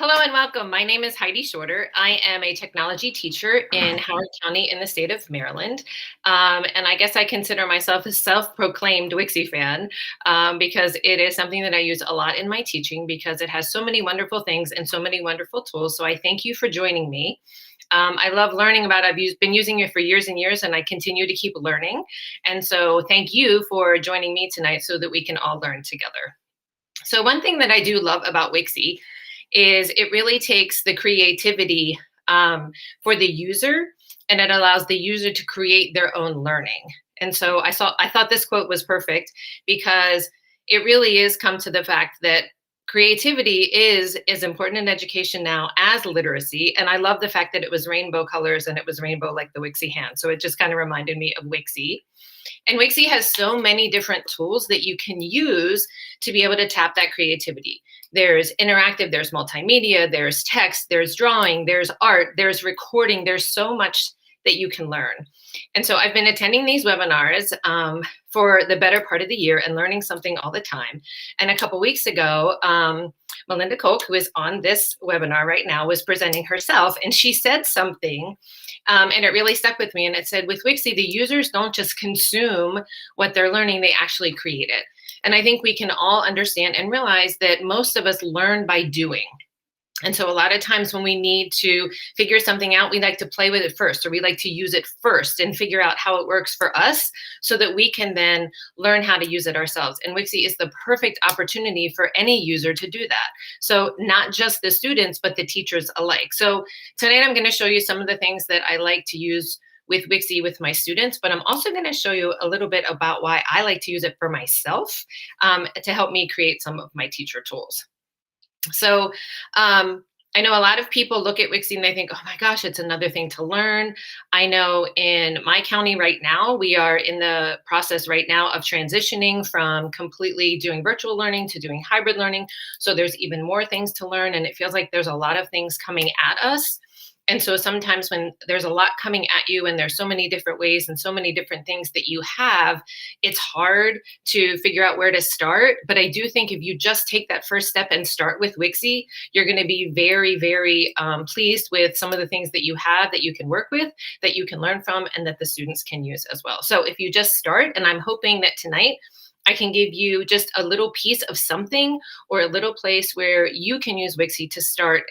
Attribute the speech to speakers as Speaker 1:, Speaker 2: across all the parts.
Speaker 1: Hello and welcome. My name is Heidi Shorter. I am a technology teacher in Howard County in the state of Maryland. And I guess I consider myself a self-proclaimed Wixie fan because it is something that I use a lot in my teaching because it has so many wonderful things and so many wonderful tools. So I thank you for joining me. I love learning about it. Been using it for years and years, and I continue to keep learning. And so thank you for joining me tonight so that we can all learn together. So one thing that I do love about Wixie is it really takes the creativity for the user, and it allows the user to create their own learning. And so I thought this quote was perfect because it really is come to the fact that creativity is as important in education now as literacy. And I love the fact that it was rainbow colors and it was rainbow like the Wixie hand. So it just kind of reminded me of Wixie. And Wixie has so many different tools that you can use to be able to tap that creativity. There's interactive, there's multimedia, there's text, there's drawing, there's art, there's recording. There's so much that you can learn. And so I've been attending these webinars for the better part of the year and learning something all the time. And a couple weeks ago, Melinda Koch, who is on this webinar right now, was presenting herself, and she said something, and it really stuck with me. And it said, with Wixie, the users don't just consume what they're learning, they actually create it. And I think we can all understand and realize that most of us learn by doing. And so a lot of times when we need to figure something out, we like to play with it first, or we like to use it first and figure out how it works for us so that we can then learn how to use it ourselves. And Wixie is the perfect opportunity for any user to do that. So not just the students, but the teachers alike. So tonight I'm going to show you some of the things that I like to use with Wixie with my students, but I'm also going to show you a little bit about why I like to use it for myself to help me create some of my teacher tools. So I know a lot of people look at Wixie and they think, oh my gosh, it's another thing to learn. I know in my county right now, we are in the process right now of transitioning from completely doing virtual learning to doing hybrid learning. So there's even more things to learn, and it feels like there's a lot of things coming at us. And so sometimes when there's a lot coming at you and there's so many different ways and so many different things that you have, it's hard to figure out where to start. But I do think if you just take that first step and start with Wixie, you're going to be very, very pleased with some of the things that you have that you can work with, that you can learn from, and that the students can use as well. So if you just start, and I'm hoping that tonight I can give you just a little piece of something or a little place where you can use Wixie to start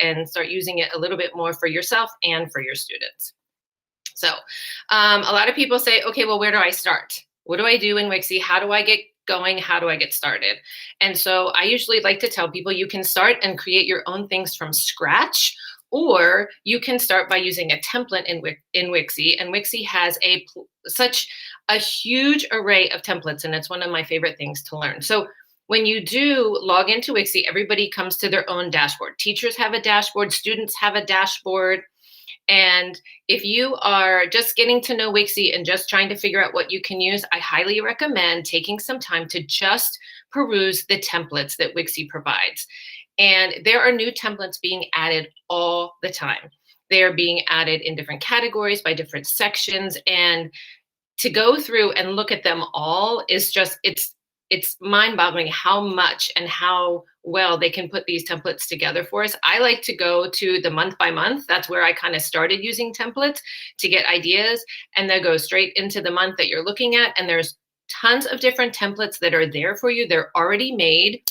Speaker 1: using it a little bit more for yourself and for your students. So a lot of people say, okay, well, where do I start? What do I do in Wixie? How do I get going? How do I get started? And so I usually like to tell people you can start and create your own things from scratch, or you can start by using a template in Wixie. And Wixie has such a huge array of templates, and it's one of my favorite things to learn. So when you do log into Wixie, everybody comes to their own dashboard. Teachers have a dashboard, students have a dashboard. And if you are just getting to know Wixie and just trying to figure out what you can use, I highly recommend taking some time to just peruse the templates that Wixie provides. And there are new templates being added all the time. They are being added in different categories by different sections. And to go through and look at them all is just, it's mind-boggling how much and how well they can put these templates together for us. I like to go to the month by month. That's where I kind of started using templates to get ideas, and then go straight into the month that you're looking at. And there's tons of different templates that are there for you. They're already made,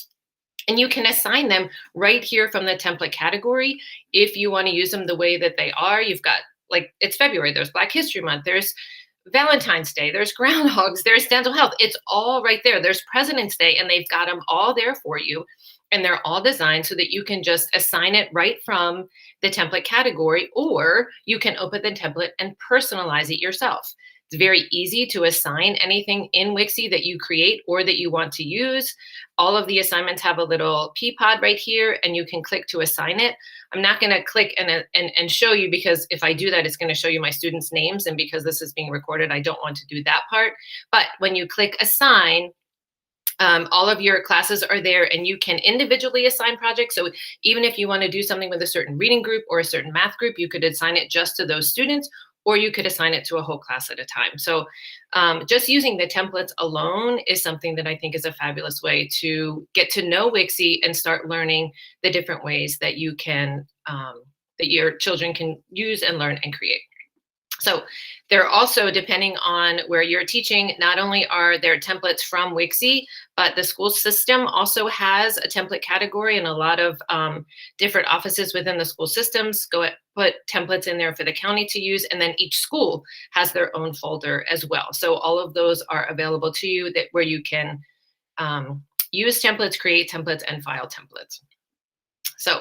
Speaker 1: and you can assign them right here from the template category if you want to use them the way that they are. You've got, like, it's February, there's Black History Month, there's Valentine's Day, there's groundhogs, there's dental health. It's all right there. There's President's Day, and they've got them all there for you. And they're all designed so that you can just assign it right from the template category, or you can open the template and personalize it yourself. It's very easy to assign anything in Wixie that you create or that you want to use. All of the assignments have a little P-pod right here, and you can click to assign it. I'm not going to click and show you, because if I do that, it's going to show you my students' names. And because this is being recorded, I don't want to do that part. But when you click assign, all of your classes are there, and you can individually assign projects. So even if you want to do something with a certain reading group or a certain math group, you could assign it just to those students, or you could assign it to a whole class at a time. So just using the templates alone is something that I think is a fabulous way to get to know Wixie and start learning the different ways that you can, that your children can use and learn and create. So they're also, depending on where you're teaching, not only are there templates from Wixie, but the school system also has a template category, and a lot of different offices within the school systems put templates in there for the county to use, and then each school has their own folder as well. So all of those are available to you, that where you can use templates, create templates, and file templates. So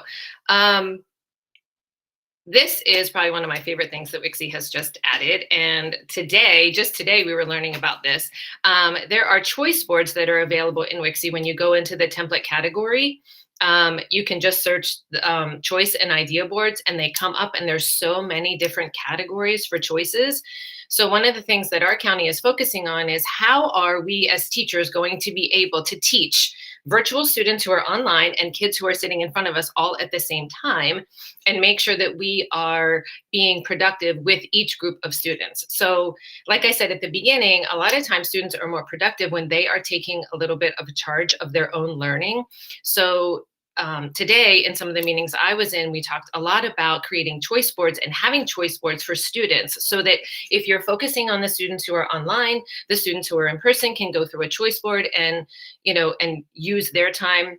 Speaker 1: this is probably one of my favorite things that Wixie has just added. And just today, we were learning about this. There are choice boards that are available in Wixie. When you go into the template category, you can just search choice and idea boards, and they come up, and there's so many different categories for choices. So one of the things that our county is focusing on is, how are we as teachers going to be able to teach virtual students who are online and kids who are sitting in front of us all at the same time, and make sure that we are being productive with each group of students. So like I said at the beginning, a lot of times students are more productive when they are taking a little bit of charge of their own learning. So today, in some of the meetings I was in, we talked a lot about creating choice boards and having choice boards for students, so that if you're focusing on the students who are online, the students who are in person can go through a choice board and, and use their time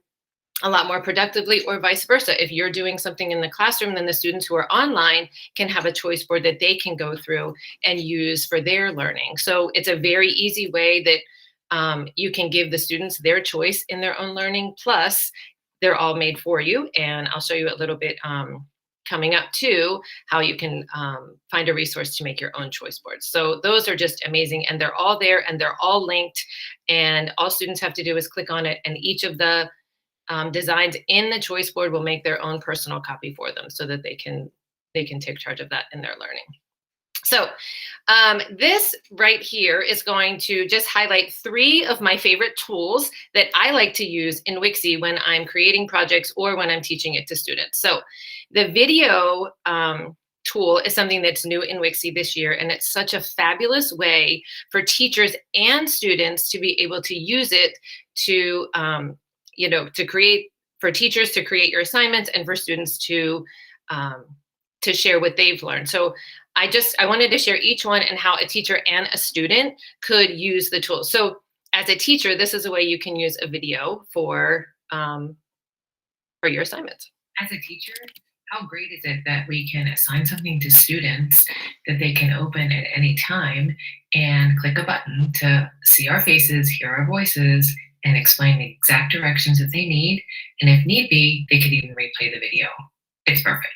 Speaker 1: a lot more productively, or vice versa. If you're doing something in the classroom, then the students who are online can have a choice board that they can go through and use for their learning. So it's a very easy way that you can give the students their choice in their own learning. Plus, they're all made for you. And I'll show you a little bit coming up too, how you can find a resource to make your own choice boards. So those are just amazing, and they're all there, and they're all linked, and all students have to do is click on it, and each of the designs in the choice board will make their own personal copy for them, so that they can take charge of that in their learning. So this right here is going to just highlight 3 of my favorite tools that I like to use in Wixie when I'm creating projects or when I'm teaching it to students. So the video tool is something that's new in Wixie this year, and it's such a fabulous way for teachers and students to be able to use it to, to create, for teachers to create your assignments, and for students to share what they've learned. So I wanted to share each one and how a teacher and a student could use the tool. So as a teacher, this is a way you can use a video for your assignments.
Speaker 2: As a teacher, how great is it that we can assign something to students that they can open at any time and click a button to see our faces, hear our voices, and explain the exact directions that they need. And if need be, they could even replay the video. It's perfect.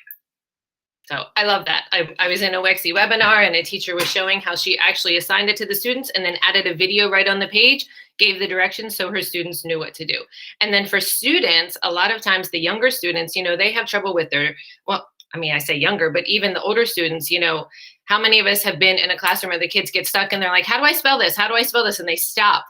Speaker 1: So I love that. I was in a Wixie webinar, and a teacher was showing how she actually assigned it to the students and then added a video right on the page, gave the directions so her students knew what to do. And then for students, a lot of times the younger students, they have trouble with I say younger, but even the older students, how many of us have been in a classroom where the kids get stuck and they're like, how do I spell this? How do I spell this? And they stop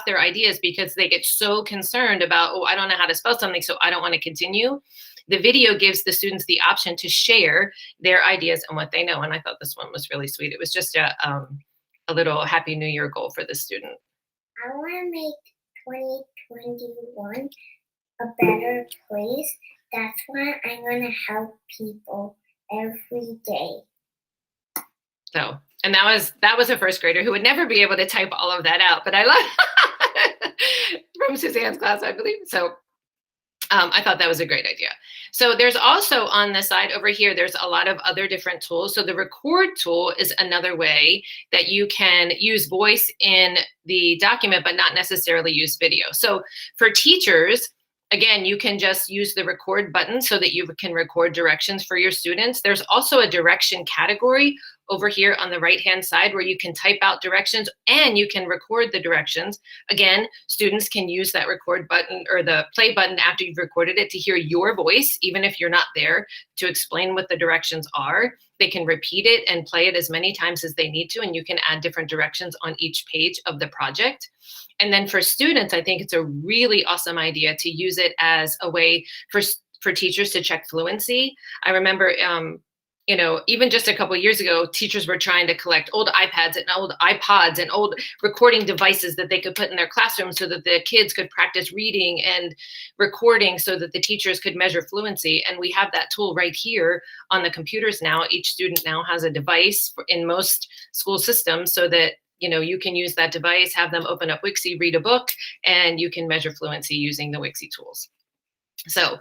Speaker 1: their ideas because they get so concerned about, I don't know how to spell something, so I don't want to continue. The video gives the students the option to share their ideas and what they know. And I thought this one was really sweet. It was just a little Happy New Year goal for the student.
Speaker 3: I want to make 2021 a better place. That's why I'm going to help people every day.
Speaker 1: So, and that was a first grader who would never be able to type all of that out, but I love from Suzanne's class, I believe. So I thought that was a great idea. So there's also on the side over here, there's a lot of other different tools. So the record tool is another way that you can use voice in the document, but not necessarily use video. So for teachers, again, you can just use the record button so that you can record directions for your students. There's also a direction category over here on the right-hand side where you can type out directions and you can record the directions. Again, students can use that record button or the play button after you've recorded it to hear your voice, even if you're not there, to explain what the directions are. They can repeat it and play it as many times as they need to, and you can add different directions on each page of the project. And then for students, I think it's a really awesome idea to use it as a way for teachers to check fluency. I remember even just a couple of years ago, teachers were trying to collect old iPads and old iPods and old recording devices that they could put in their classroom so that the kids could practice reading and recording so that the teachers could measure fluency. And we have that tool right here on the computers now. Each student now has a device in most school systems so that you can use that device, have them open up Wixie, read a book, and you can measure fluency using the Wixie tools. So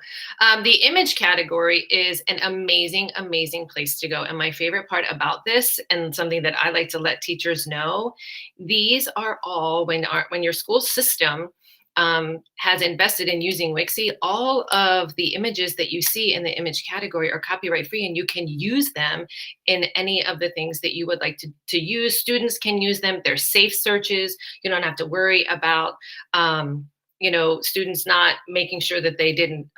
Speaker 1: the image category is an amazing, amazing place to go. And my favorite part about this, and something that I like to let teachers know, these are all, when your school system has invested in using Wixie, all of the images that you see in the image category are copyright free, and you can use them in any of the things that you would like to use. Students can use them. They're safe searches. You don't have to worry about students not making sure that they didn't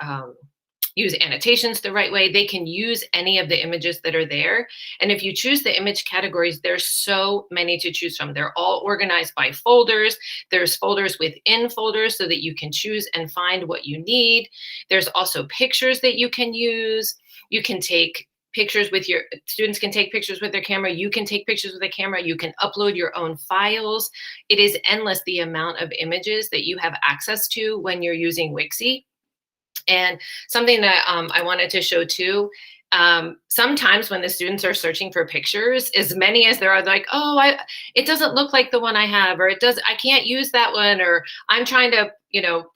Speaker 1: use annotations the right way. They can use any of the images that are there. And if you choose the image categories, there's so many to choose from. They're all organized by folders. There's folders within folders so that you can choose and find what you need. There's also pictures that you can use. You can take pictures with your students can take pictures with their camera. You can take pictures with a camera. You can upload your own files. It is endless the amount of images that you have access to when you're using Wixie. And something that I wanted to show too, sometimes when the students are searching for pictures, as many as there are, like, oh, it doesn't look like the one I have, or I can't use that one, or I'm trying to,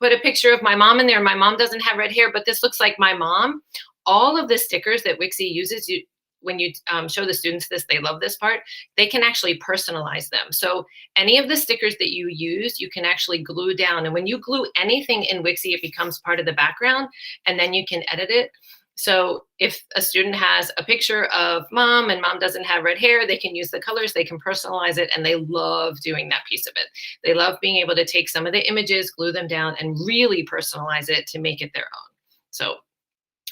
Speaker 1: put a picture of my mom in there. My mom doesn't have red hair, but this looks like my mom. All of the stickers that Wixie uses, when you show the students this, they love this part, they can actually personalize them. So any of the stickers that you use, you can actually glue down. And when you glue anything in Wixie, it becomes part of the background, and then you can edit it. So if a student has a picture of mom and mom doesn't have red hair, they can use the colors, they can personalize it, and they love doing that piece of it. They love being able to take some of the images, glue them down, and really personalize it to make it their own. So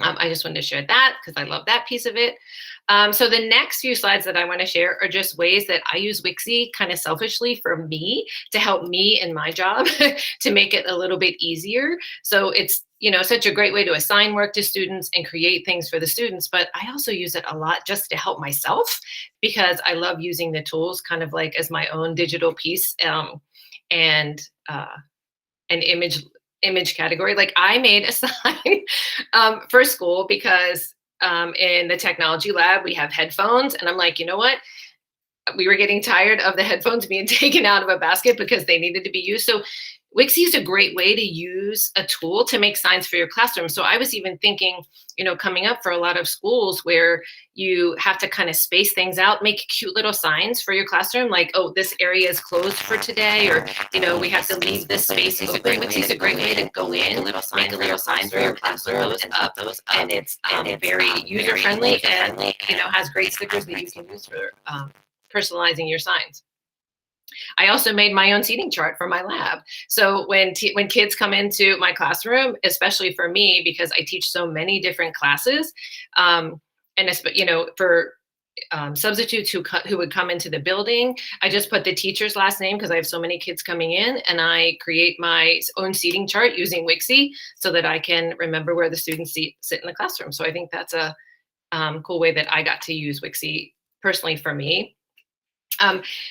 Speaker 1: I just wanted to share that because I love that piece of it. So the next few slides that I want to share are just ways that I use Wixie kind of selfishly for me to help me in my job to make it a little bit easier. So it's, such a great way to assign work to students and create things for the students. But I also use it a lot just to help myself because I love using the tools kind of like as my own digital piece and an image category. Like I made a sign for school because in the technology lab, we have headphones. And I'm like, you know what? We were getting tired of the headphones being taken out of a basket because they needed to be used. So Wixie is a great way to use a tool to make signs for your classroom. So I was even thinking, coming up for a lot of schools where you have to kind of space things out, make cute little signs for your classroom, like, oh, this area is closed for today, or, we have to leave this space open. Wixie's a great way to go in, make a little sign for your classroom, and it's very user-friendly and, has great stickers that you can use for personalizing your signs. I also made my own seating chart for my lab. So when kids come into my classroom, especially for me, because I teach so many different classes, and for substitutes who would come into the building, I just put the teacher's last name because I have so many kids coming in, and I create my own seating chart using Wixie so that I can remember where the students sit in the classroom. So I think that's a cool way that I got to use Wixie personally for me.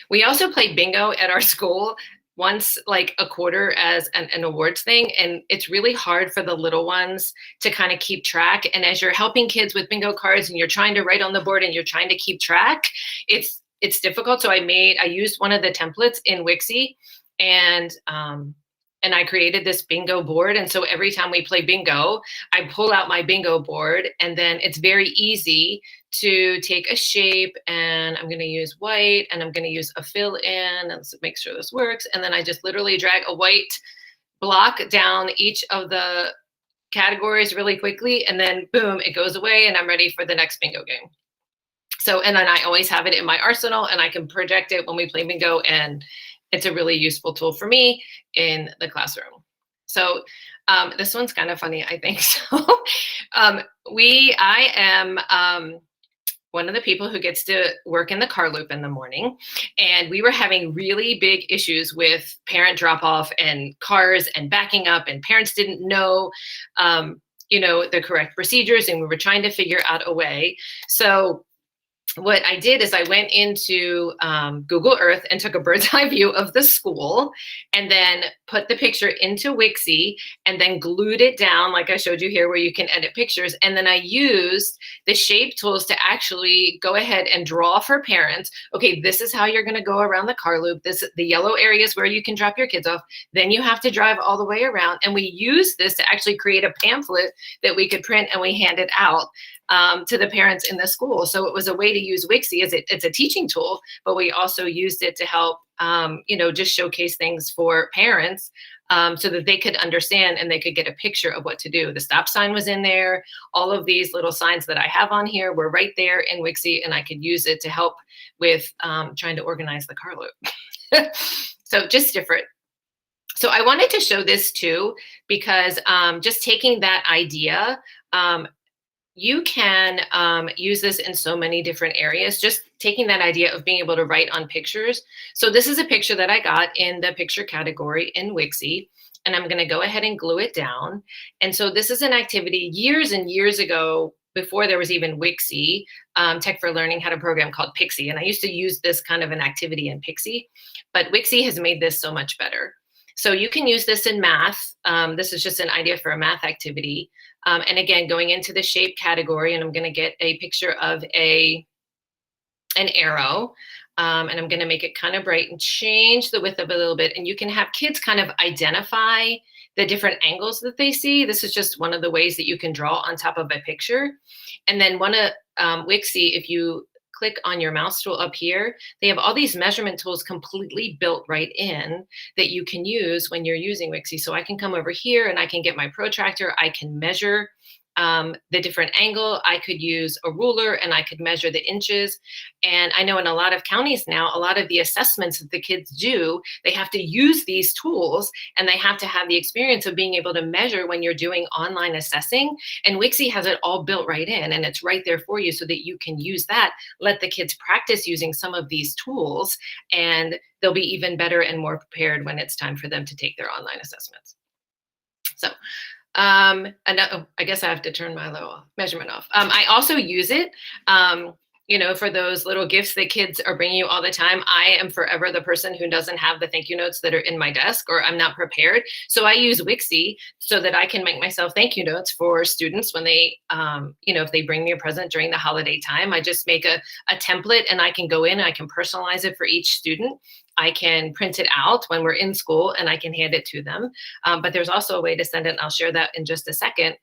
Speaker 1: We also play bingo at our school once like a quarter as an awards thing. And it's really hard for the little ones to kind of keep track. And as you're helping kids with bingo cards and you're trying to write on the board and you're trying to keep track, it's difficult. So I used one of the templates in Wixie and I created this bingo board. And so every time we play bingo, I pull out my bingo board, and then it's very easy to take a shape, and I'm going to use white, and I'm going to use a fill in, and make sure this works. And then I just literally drag a white block down each of the categories really quickly, and then boom, it goes away, and I'm ready for the next bingo game. So, and then I always have it in my arsenal, and I can project it when we play bingo, and it's a really useful tool for me in the classroom. So this one's kind of funny, I think. So I am one of the people who gets to work in the car loop in the morning. And we were having really big issues with parent drop off and cars and backing up, and parents didn't know the correct procedures, and we were trying to figure out a way. So what I did is I went into Google Earth and took a bird's eye view of the school, and then put the picture into Wixie, and then glued it down like I showed you here, where you can edit pictures. And then I used the shape tools to actually go ahead and draw for parents. Okay, this is how you're going to go around the car loop. The yellow areas where you can drop your kids off. Then you have to drive all the way around. And we used this to actually create a pamphlet that we could print, and we handed out to the parents in the school. So it was a way to use Wixie as it's a teaching tool, but we also used it to help, just showcase things for parents, so that they could understand and they could get a picture of what to do. The stop sign was in there. All of these little signs that I have on here were right there in Wixie, and I could use it to help with trying to organize the car loop. So just different. So I wanted to show this too, because just taking that idea, you can use this in so many different areas, just taking that idea of being able to write on pictures. So this is a picture that I got in the picture category in Wixie, and I'm gonna go ahead and glue it down. And so this is an activity years and years ago, before there was even Wixie, Tech for Learning had a program called Pixie, and I used to use this kind of an activity in Pixie, but Wixie has made this so much better. So you can use this in math. This is just an idea for a math activity. And again, going into the shape category, and I'm going to get a picture of an arrow, and I'm going to make it kind of bright and change the width of it a little bit. And you can have kids kind of identify the different angles that they see. This is just one of the ways that you can draw on top of a picture. And then Wixie, if you click on your mouse tool up here, they have all these measurement tools completely built right in that you can use when you're using Wixie. So I can come over here and I can get my protractor. I can measure the different angle. I could use a ruler and I could measure the inches. And I know in a lot of counties now, a lot of the assessments that the kids do, they have to use these tools, and they have to have the experience of being able to measure when you're doing online assessing. And Wixie has it all built right in, and it's right there for you so that you can use that, let the kids practice using some of these tools, and they'll be even better and more prepared when it's time for them to take their online assessments. So and I guess I have to turn my little measurement off. I also use it, for those little gifts that kids are bringing you all the time. I am forever the person who doesn't have the thank you notes that are in my desk, or I'm not prepared. So I use Wixie so that I can make myself thank you notes for students when they, if they bring me a present during the holiday time. I just make a template, and I can go in and I can personalize it for each student. I can print it out when we're in school and I can hand it to them. But there's also a way to send it, and I'll share that in just a second,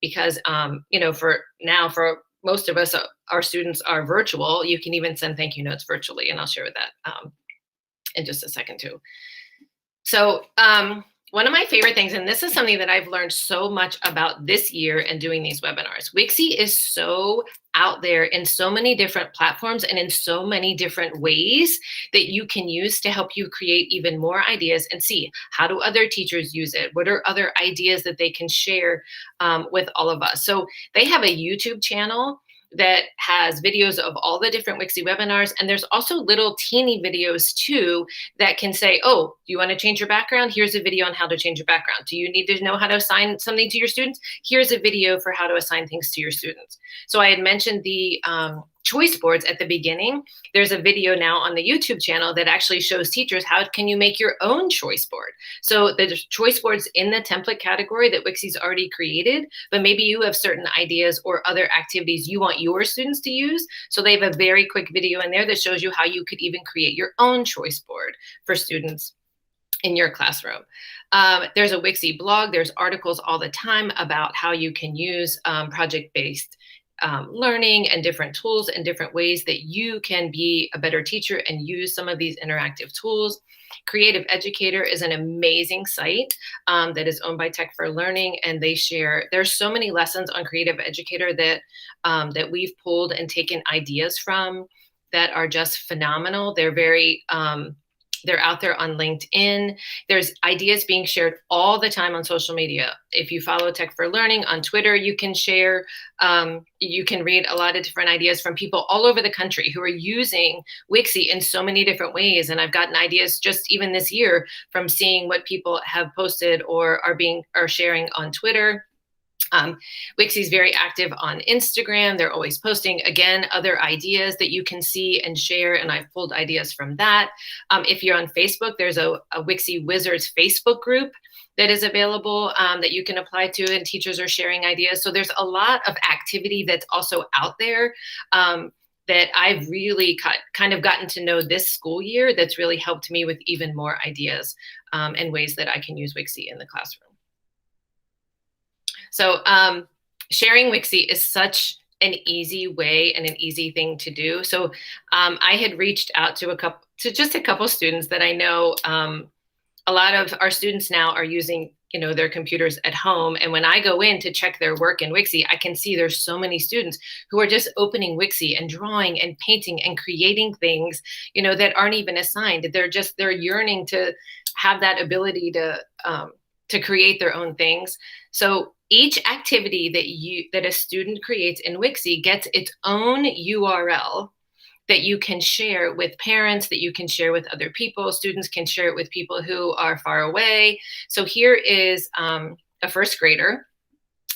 Speaker 1: because, for most of us, our students are virtual. You can even send thank you notes virtually, and I'll share that in just a second too. So one of my favorite things, and this is something that I've learned so much about this year and doing these webinars, Wixie is so out there in so many different platforms and in so many different ways that you can use to help you create even more ideas and see, how do other teachers use it? What are other ideas that they can share with all of us? So they have a YouTube channel that has videos of all the different Wixie webinars. And there's also little teeny videos too that can say, oh, do you want to change your background? Here's a video on how to change your background. Do you need to know how to assign something to your students? Here's a video for how to assign things to your students. So I had mentioned the choice boards at the beginning. There's a video now on the YouTube channel that actually shows teachers how can you make your own choice board. So there's choice boards in the template category that Wixie's already created, but maybe you have certain ideas or other activities you want your students to use. So they have a very quick video in there that shows you how you could even create your own choice board for students in your classroom. There's a Wixie blog. There's articles all the time about how you can use project-based learning and different tools and different ways that you can be a better teacher and use some of these interactive tools. Creative Educator is an amazing site that is owned by Tech for Learning, and they share, there's so many lessons on Creative Educator that that we've pulled and taken ideas from that are just phenomenal. They're very they're out there on LinkedIn. There's ideas being shared all the time on social media. If you follow Tech for Learning on Twitter, you can share, you can read a lot of different ideas from people all over the country who are using Wixie in so many different ways. And I've gotten ideas just even this year from seeing what people have posted or are sharing on Twitter. Wixie is very active on Instagram. They're always posting, again, other ideas that you can see and share, and I've pulled ideas from that. If you're on Facebook, there's a Wixie Wizards Facebook group that is available that you can apply to, and teachers are sharing ideas. So there's a lot of activity that's also out there that I've really kind of gotten to know this school year that's really helped me with even more ideas and ways that I can use Wixie in the classroom. So sharing Wixie is such an easy way and an easy thing to do. So I had reached out to just a couple students that I know. A lot of our students now are using, their computers at home. And when I go in to check their work in Wixie, I can see there's so many students who are just opening Wixie and drawing and painting and creating things, that aren't even assigned. They're yearning to have that ability to create their own things. So each activity that a student creates in Wixie gets its own URL that you can share with parents, that you can share with other people. Students can share it with people who are far away. So here is a first grader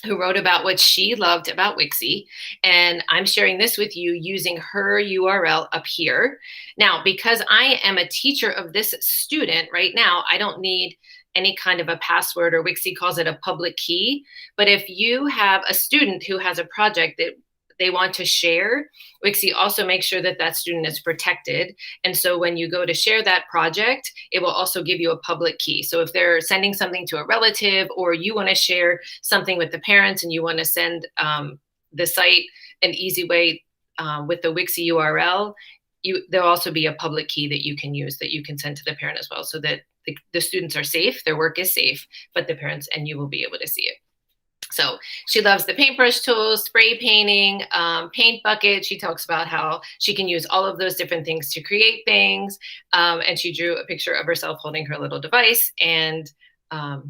Speaker 1: who wrote about what she loved about Wixie. And I'm sharing this with you using her URL up here. Now, because I am a teacher of this student right now, I don't need any kind of a password, or Wixie calls it a public key. But if you have a student who has a project that they want to share, Wixie also makes sure that that student is protected. And so when you go to share that project, it will also give you a public key. So if they're sending something to a relative, or you want to share something with the parents and you want to send the site an easy way with the Wixie URL, there'll also be a public key that you can use that you can send to the parent as well, so that the students are safe, their work is safe, but the parents and you will be able to see it. So she loves the paintbrush tools, spray painting, paint bucket. She talks about how she can use all of those different things to create things. And she drew a picture of herself holding her little device. And I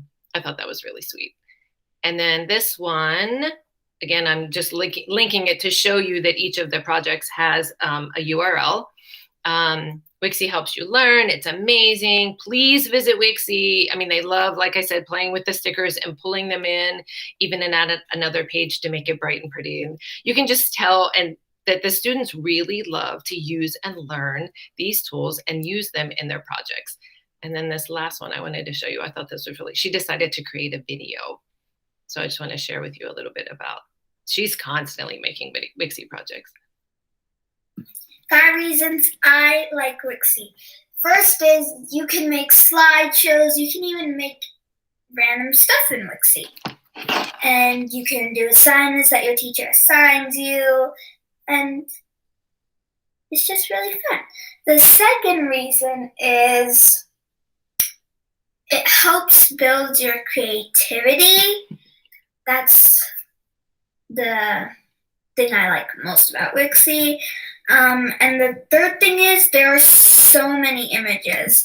Speaker 1: thought that was really sweet. And then this one, again, I'm just linking it to show you that each of the projects has a URL. Wixie helps you learn. It's amazing. Please visit Wixie. I mean, they love, like I said, playing with the stickers and pulling them in, even and add another page to make it bright and pretty. And you can just tell that the students really love to use and learn these tools and use them in their projects. And then this last one I wanted to show you, I thought this was she decided to create a video. So I just want to share with you a little bit about, she's constantly making Wixie projects.
Speaker 3: 5 reasons I like Wixie. First is you can make slideshows. You can even make random stuff in Wixie. And you can do assignments that your teacher assigns you. And it's just really fun. The second reason is it helps build your creativity. That's the thing I like most about Wixie. And the third thing is there are so many images.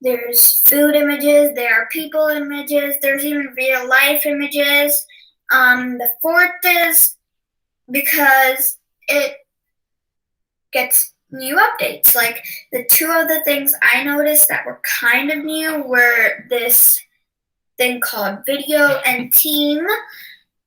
Speaker 3: There's food images, there are people images, there's even real life images. The fourth is because it gets new updates. Like the two of the things I noticed that were kind of new were this thing called video and team.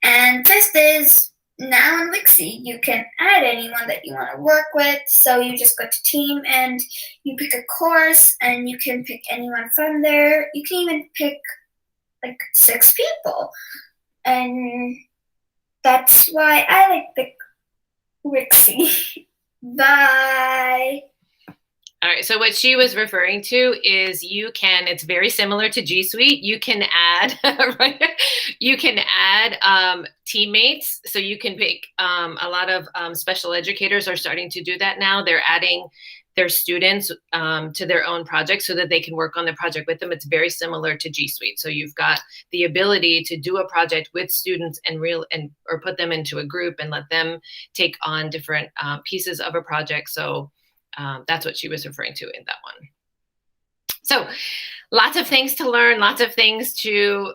Speaker 3: And fifth is now in Wixie, you can add anyone that you want to work with. So you just go to team and you pick a course and you can pick anyone from there. You can even pick like 6 people. And that's why I like the Wixie. Bye.
Speaker 1: All right, so what she was referring to is it's very similar to G Suite. You can add, right? You can add teammates. So you can pick, a lot of special educators are starting to do that now. They're adding their students to their own project so that they can work on the project with them. It's very similar to G Suite. So you've got the ability to do a project with students or put them into a group and let them take on different pieces of a project. So that's what she was referring to in that one. So lots of things to learn, lots of things to,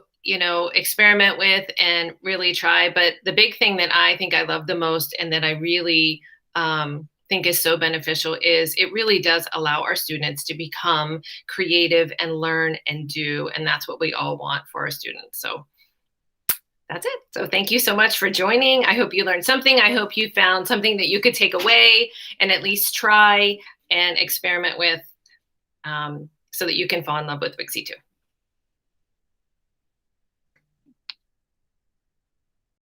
Speaker 1: experiment with and really try. But the big thing that I think I love the most and that I really think is so beneficial is it really does allow our students to become creative and learn and do. And that's what we all want for our students. So That's it. So thank you so much for joining. I hope you learned something. I hope you found something that you could take away and at least try and experiment with so that you can fall in love with Wixie too.